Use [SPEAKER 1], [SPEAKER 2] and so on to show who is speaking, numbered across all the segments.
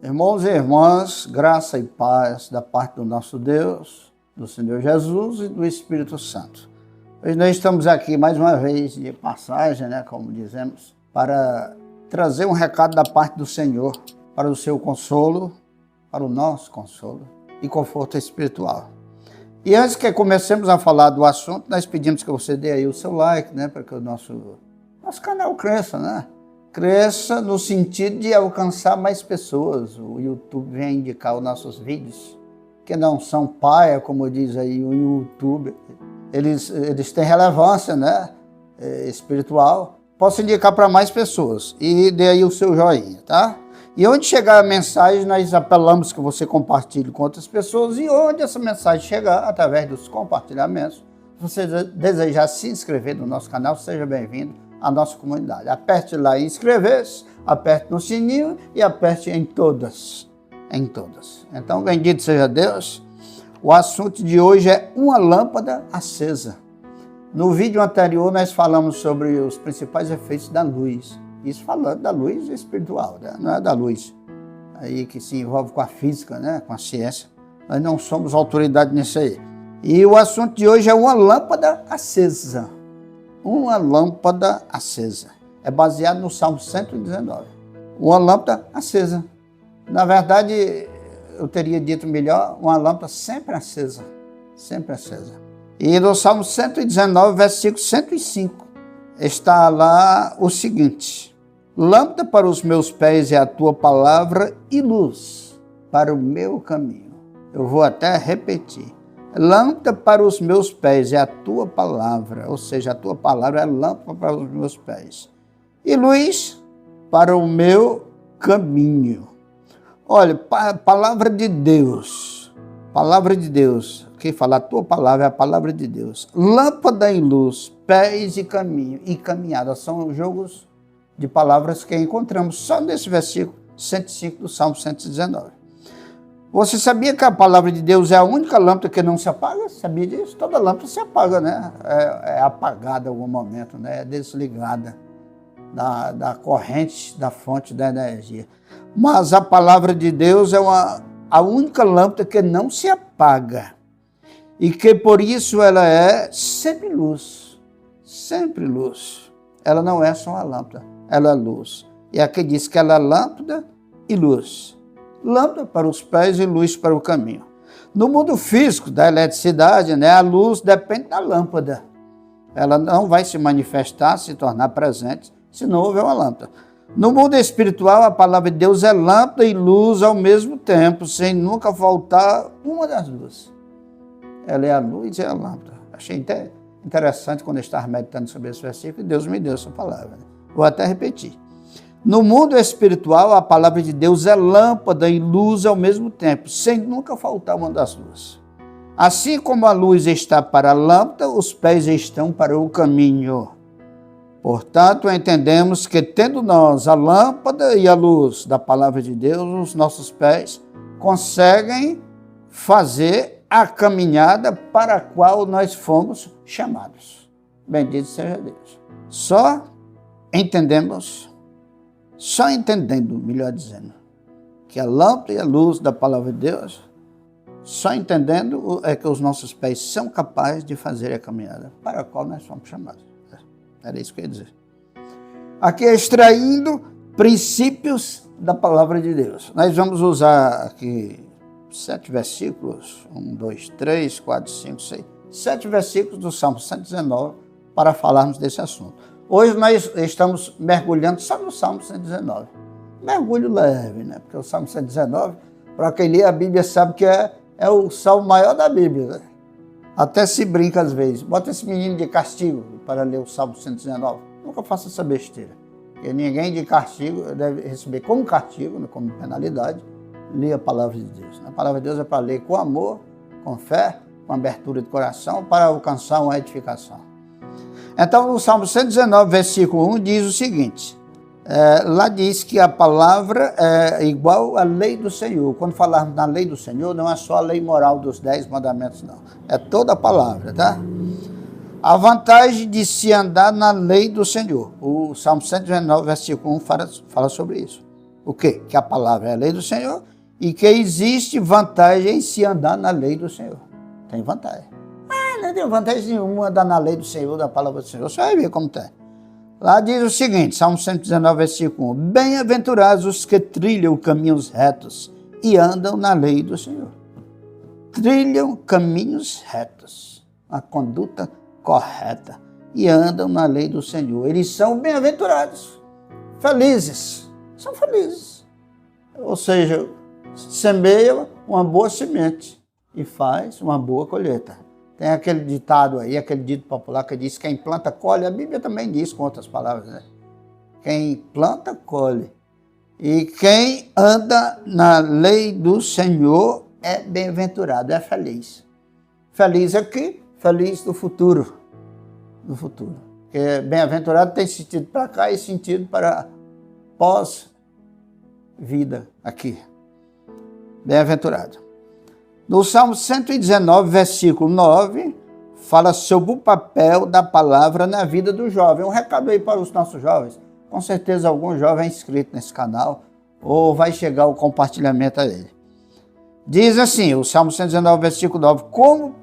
[SPEAKER 1] Irmãos e irmãs, graça e paz da parte do nosso Deus, do Senhor Jesus e do Espírito Santo. Hoje nós estamos aqui mais uma vez de passagem, como dizemos, para trazer um recado da parte do Senhor para o seu consolo, para o nosso consolo e conforto espiritual. E antes que comecemos a falar do assunto, nós pedimos que você dê aí o seu like, para que o nosso canal cresça, Cresça no sentido de alcançar mais pessoas. O YouTube vem indicar os nossos vídeos, que não são paia, como diz aí o YouTube. Eles têm relevância, espiritual. Posso indicar para mais pessoas. E dê aí o seu joinha, tá? E onde chegar a mensagem, nós apelamos que você compartilhe com outras pessoas. E onde essa mensagem chegar, através dos compartilhamentos, se você desejar se inscrever no nosso canal, seja bem-vindo à nossa comunidade. Aperte lá em inscrever-se, aperte no sininho e aperte em todas. Em todas. Então, bendito seja Deus. O assunto de hoje é uma lâmpada acesa. No vídeo anterior, nós falamos sobre os principais efeitos da luz. Isso falando da luz espiritual, não é da luz aí que se envolve com a física, com a ciência. Nós não somos autoridade nisso aí. E o assunto de hoje é uma lâmpada acesa. Uma lâmpada acesa. É baseado no Salmo 119. Uma lâmpada acesa. Na verdade, eu teria dito melhor, uma lâmpada sempre acesa. Sempre acesa. E no Salmo 119, versículo 105, está lá o seguinte: lâmpada para os meus pés é a tua palavra e luz para o meu caminho. Eu vou até repetir. Lâmpada para os meus pés é a tua palavra, ou seja, a tua palavra é lâmpada para os meus pés. E luz para o meu caminho. Olha, palavra de Deus, quem fala a tua palavra é a palavra de Deus. Lâmpada e luz, pés e caminho e caminhada, são jogos de palavras que encontramos só nesse versículo 105 do Salmo 119. Você sabia que a palavra de Deus é a única lâmpada que não se apaga? Sabia disso? Toda lâmpada se apaga, É apagada em algum momento, É desligada da corrente, da fonte da energia. Mas a palavra de Deus é a única lâmpada que não se apaga. E que por isso ela é sempre luz. Sempre luz. Ela não é só uma lâmpada, ela é luz. E aqui diz que ela é lâmpada e luz. Lâmpada para os pés e luz para o caminho. No mundo físico da eletricidade, a luz depende da lâmpada. Ela não vai se manifestar, se tornar presente, se não houver uma lâmpada. No mundo espiritual, a palavra de Deus é lâmpada e luz ao mesmo tempo, sem nunca faltar uma das duas. Ela é a luz e a lâmpada. Achei interessante quando eu estava meditando sobre esse versículo e Deus me deu essa palavra. Vou até repetir. No mundo espiritual, a palavra de Deus é lâmpada e luz ao mesmo tempo, sem nunca faltar uma das duas. Assim como a luz está para a lâmpada, os pés estão para o caminho. Portanto, entendemos que, tendo nós a lâmpada e a luz da palavra de Deus, os nossos pés conseguem fazer a caminhada para a qual nós fomos chamados. Bendito seja Deus. Só entendendo, melhor dizendo, que a lâmpada e a luz da palavra de Deus, só entendendo é que os nossos pés são capazes de fazer a caminhada para a qual nós fomos chamados. Era isso que eu ia dizer. Aqui extraindo princípios da palavra de Deus. Nós vamos usar aqui 7 versículos, 1, 2, 3, 4, 5, 6, 7 versículos do Salmo 119 para falarmos desse assunto. Hoje nós estamos mergulhando só no Salmo 119. Mergulho leve, Porque o Salmo 119, para quem lê a Bíblia, sabe que é o salmo maior da Bíblia, Até se brinca às vezes. Bota esse menino de castigo para ler o Salmo 119. Nunca faça essa besteira. Porque ninguém de castigo deve receber como castigo, como penalidade, ler a palavra de Deus. A palavra de Deus é para ler com amor, com fé, com abertura de coração, para alcançar uma edificação. Então, no Salmo 119, versículo 1, diz o seguinte. Lá diz que a palavra é igual à lei do Senhor. Quando falarmos na lei do Senhor, não é só a lei moral dos 10 mandamentos, não. É toda a palavra, A vantagem de se andar na lei do Senhor. O Salmo 119, versículo 1, fala sobre isso. o quê? Que a palavra é a lei do Senhor e que existe vantagem em se andar na lei do Senhor. Tem vantagem. Não tem vantagem nenhuma andar na lei do Senhor, da palavra do Senhor. Você vai ver como tem. Lá diz o seguinte, Salmo 119, versículo 1. Bem-aventurados os que trilham caminhos retos e andam na lei do Senhor. Trilham caminhos retos, a conduta correta, e andam na lei do Senhor. Eles são bem-aventurados, felizes, são felizes. Ou seja, semeia uma boa semente e faz uma boa colheita. Tem aquele ditado aí, aquele dito popular que diz: quem planta, colhe. A Bíblia também diz, com outras palavras, né? Quem planta, colhe. E quem anda na lei do Senhor é bem-aventurado, é feliz. Feliz aqui, feliz no futuro. No futuro. Porque bem-aventurado tem sentido para cá e sentido para pós-vida aqui. Bem-aventurado. No Salmo 119, versículo 9, fala sobre o papel da palavra na vida do jovem. Um recado aí para os nossos jovens. Com certeza algum jovem é inscrito nesse canal ou vai chegar o compartilhamento a ele. Diz assim, o Salmo 119, versículo 9, como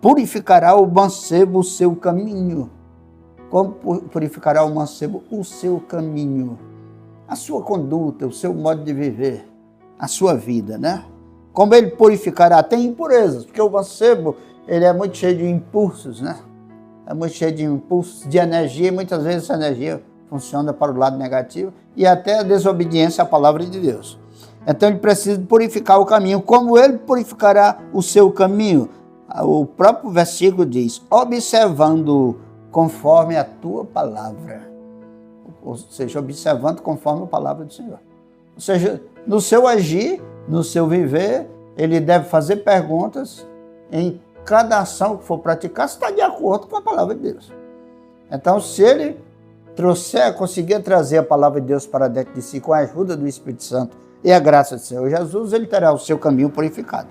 [SPEAKER 1] purificará o mancebo o seu caminho? Como purificará o mancebo o seu caminho? A sua conduta, o seu modo de viver, a sua vida, né? Como ele purificará? Tem impurezas, porque o mancebo, ele é muito cheio de impulsos, né? É muito cheio de impulsos, de energia, e muitas vezes essa energia funciona para o lado negativo e até a desobediência à palavra de Deus. Então ele precisa purificar o caminho. Como ele purificará o seu caminho? O próprio versículo diz, observando conforme a tua palavra. Ou seja, observando conforme a palavra do Senhor. Ou seja, no seu agir, no seu viver, ele deve fazer perguntas em cada ação que for praticar, se está de acordo com a palavra de Deus. Então, se ele conseguir trazer a palavra de Deus para dentro de si com a ajuda do Espírito Santo e a graça do Senhor Jesus, ele terá o seu caminho purificado.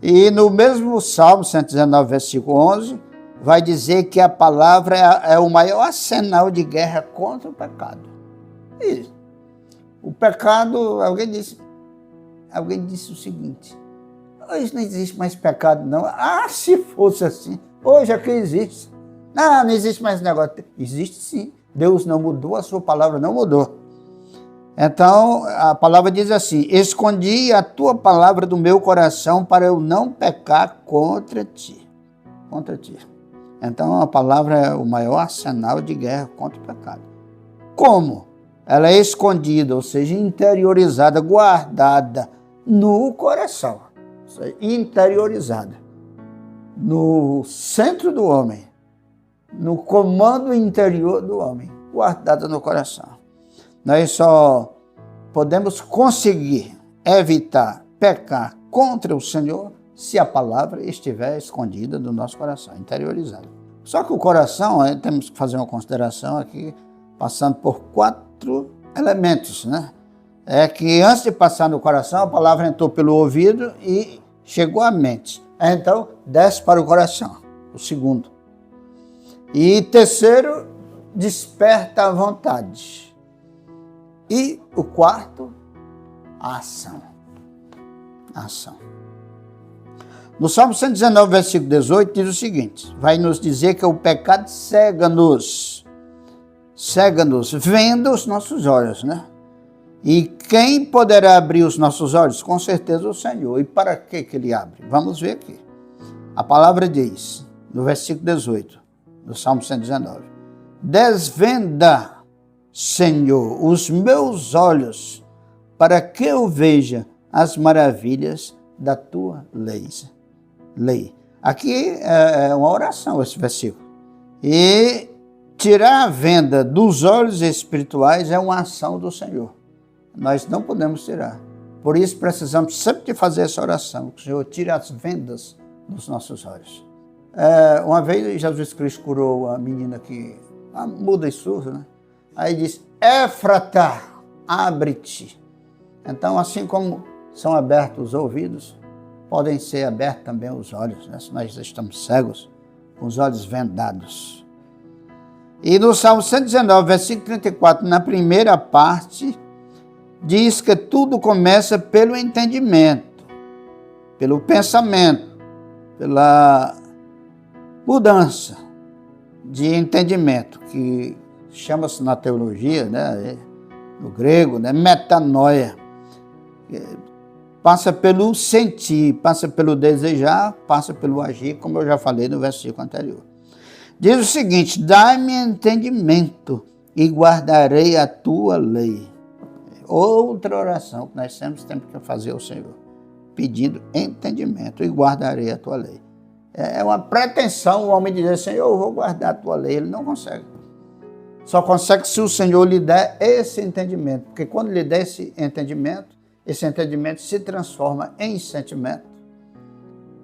[SPEAKER 1] E no mesmo Salmo 119, versículo 11, vai dizer que a palavra é o maior arsenal de guerra contra o pecado. E o pecado, alguém disse o seguinte, hoje não existe mais pecado não. Ah, se fosse assim, hoje aqui existe. Não existe mais negócio. Existe sim. Deus não mudou, a sua palavra não mudou. Então, a palavra diz assim, escondi a tua palavra do meu coração para eu não pecar contra ti. Contra ti. Então, a palavra é o maior arsenal de guerra contra o pecado. Como? Ela é escondida, ou seja, interiorizada, guardada no coração. Ou seja, interiorizada. No centro do homem. No comando interior do homem. Guardada no coração. Nós só podemos conseguir evitar pecar contra o Senhor se a palavra estiver escondida do nosso coração, interiorizada. Só que o coração, temos que fazer uma consideração aqui, passando por 4 elementos, né? É que antes de passar no coração, a palavra entrou pelo ouvido e chegou à mente. Então, desce para o coração, o segundo. E terceiro, desperta a vontade. E o quarto, a ação. A ação. No Salmo 119, versículo 18, diz o seguinte, vai nos dizer que o pecado cega-nos, vendo os nossos olhos, né? E quem poderá abrir os nossos olhos? Com certeza o Senhor. E para que ele abre? Vamos ver aqui. A palavra diz, no versículo 18, do Salmo 119, desvenda, Senhor, os meus olhos, para que eu veja as maravilhas da tua lei. Aqui é uma oração esse versículo. E tirar a venda dos olhos espirituais é uma ação do Senhor. Nós não podemos tirar. Por isso precisamos sempre fazer essa oração. Que o Senhor tire as vendas dos nossos olhos. Uma vez Jesus Cristo curou a menina que muda e surda, né? Aí diz, Éfrata, abre-te. Então, assim como são abertos os ouvidos, podem ser abertos também os olhos, né? Se nós estamos cegos, com os olhos vendados. E no Salmo 119, versículo 34, na primeira parte, diz que tudo começa pelo entendimento, pelo pensamento, pela mudança de entendimento, que chama-se na teologia, né, no grego, né, metanoia. Passa pelo sentir, passa pelo desejar, passa pelo agir, como eu já falei no versículo anterior. Diz o seguinte: dai-me entendimento e guardarei a tua lei. Outra oração que nós temos que fazer ao Senhor, pedindo entendimento, e guardarei a tua lei. É uma pretensão o homem dizer: Senhor, eu vou guardar a tua lei. Ele não consegue. Só consegue se o Senhor lhe der esse entendimento. Porque quando lhe der esse entendimento se transforma em sentimento.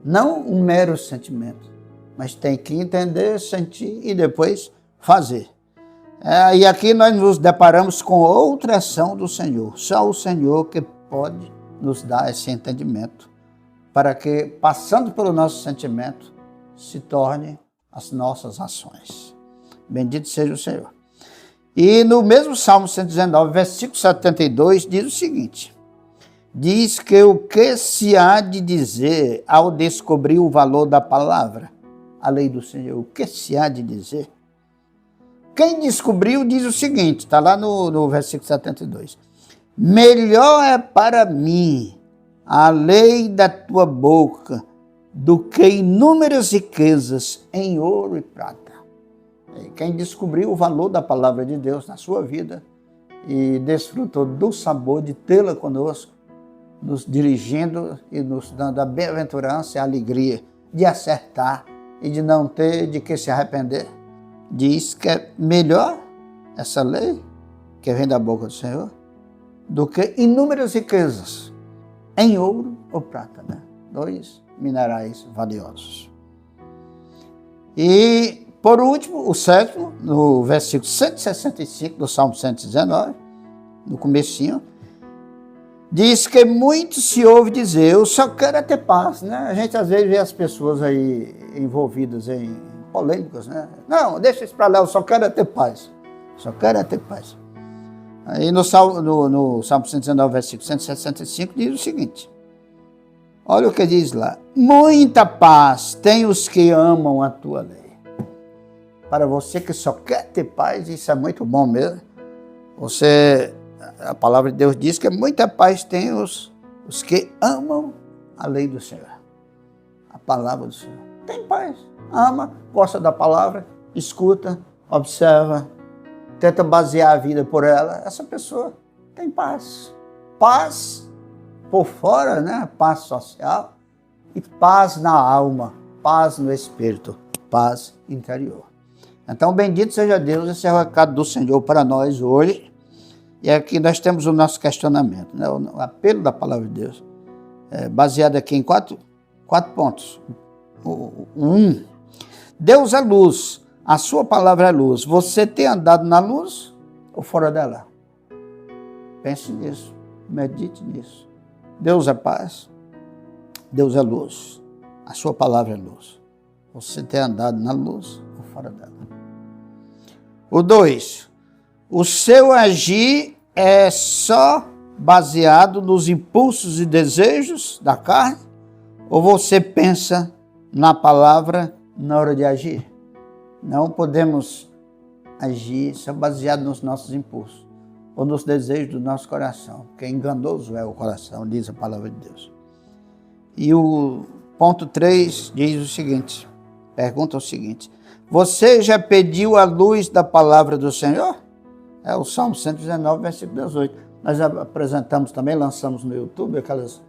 [SPEAKER 1] Não um mero sentimento, mas tem que entender, sentir e depois fazer. E aqui nós nos deparamos com outra ação do Senhor. Só o Senhor que pode nos dar esse entendimento, para que, passando pelo nosso sentimento, se torne as nossas ações. Bendito seja o Senhor. E no mesmo Salmo 119, versículo 72, diz o seguinte: diz que o que se há de dizer ao descobrir o valor da palavra, a lei do Senhor, o que se há de dizer? Quem descobriu diz o seguinte, está lá no versículo 72. Melhor é para mim a lei da tua boca do que inúmeras riquezas em ouro e prata. Quem descobriu o valor da palavra de Deus na sua vida e desfrutou do sabor de tê-la conosco, nos dirigindo e nos dando a bem-aventurança e a alegria de acertar e de não ter de que se arrepender, diz que é melhor essa lei que vem da boca do Senhor do que inúmeras riquezas em ouro ou prata, né? 2 minerais valiosos. E, por último, o sétimo, no versículo 165 do Salmo 119, no comecinho, diz que muito se ouve dizer: eu só quero ter paz, né? A gente às vezes vê as pessoas aí envolvidas em polêmicas, né? Não, deixa isso para lá, eu só quero ter paz. Só quero ter paz. Aí no Salmo 119, versículo 165, diz o seguinte: olha o que diz lá: muita paz tem os que amam a tua lei. Para você que só quer ter paz, isso é muito bom mesmo. A palavra de Deus diz que muita paz tem os que amam a lei do Senhor. A palavra do Senhor. Tem paz. Ama, gosta da palavra, escuta, observa, tenta basear a vida por ela. Essa pessoa tem paz. Paz por fora, né? Paz social. E paz na alma, paz no espírito, paz interior. Então, bendito seja Deus, esse é o recado do Senhor para nós hoje. E aqui nós temos o nosso questionamento, né? O apelo da palavra de Deus, baseado aqui em quatro pontos. Deus é luz, a sua palavra é luz. Você tem andado na luz ou fora dela? Pense nisso, medite nisso. Deus é paz, Deus é luz, a sua palavra é luz. Você tem andado na luz ou fora dela? O 2, o seu agir é só baseado nos impulsos e desejos da carne? Ou você pensa na palavra na hora de agir? Não podemos agir só baseado nos nossos impulsos ou nos desejos do nosso coração, porque enganoso é o coração, diz a palavra de Deus. E o ponto 3 diz o seguinte, pergunta o seguinte: você já pediu a luz da palavra do Senhor? É o Salmo 119, versículo 18. Nós apresentamos também, lançamos no YouTube aquelas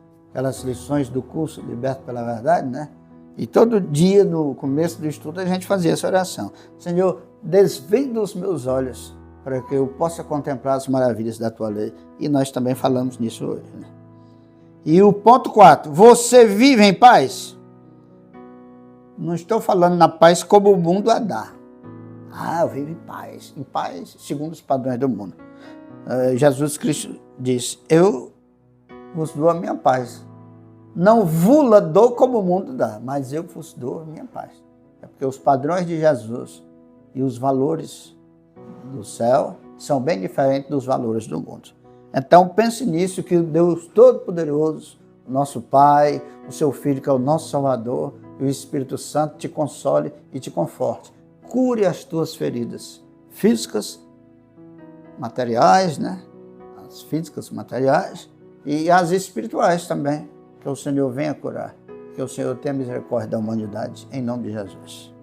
[SPEAKER 1] lições do curso Liberto pela Verdade, né? E todo dia, no começo do estudo, a gente fazia essa oração. Senhor, desvenda os meus olhos para que eu possa contemplar as maravilhas da tua lei. E nós também falamos nisso hoje, né? E o ponto 4, você vive em paz? Não estou falando na paz como o mundo a dá. Eu vivo em paz segundo os padrões do mundo. Jesus Cristo diz: eu vos dou a minha paz. Não vula dou como o mundo dá, mas eu vos dou a minha paz. É porque os padrões de Jesus e os valores do céu são bem diferentes dos valores do mundo. Então pense nisso, que o Deus Todo-Poderoso, o nosso Pai, o seu Filho, que é o nosso Salvador, e o Espírito Santo te console e te conforte. Cure as tuas feridas físicas, materiais, né? As físicas, materiais, e as espirituais também. Que o Senhor venha curar. Que o Senhor tenha misericórdia da humanidade, em nome de Jesus.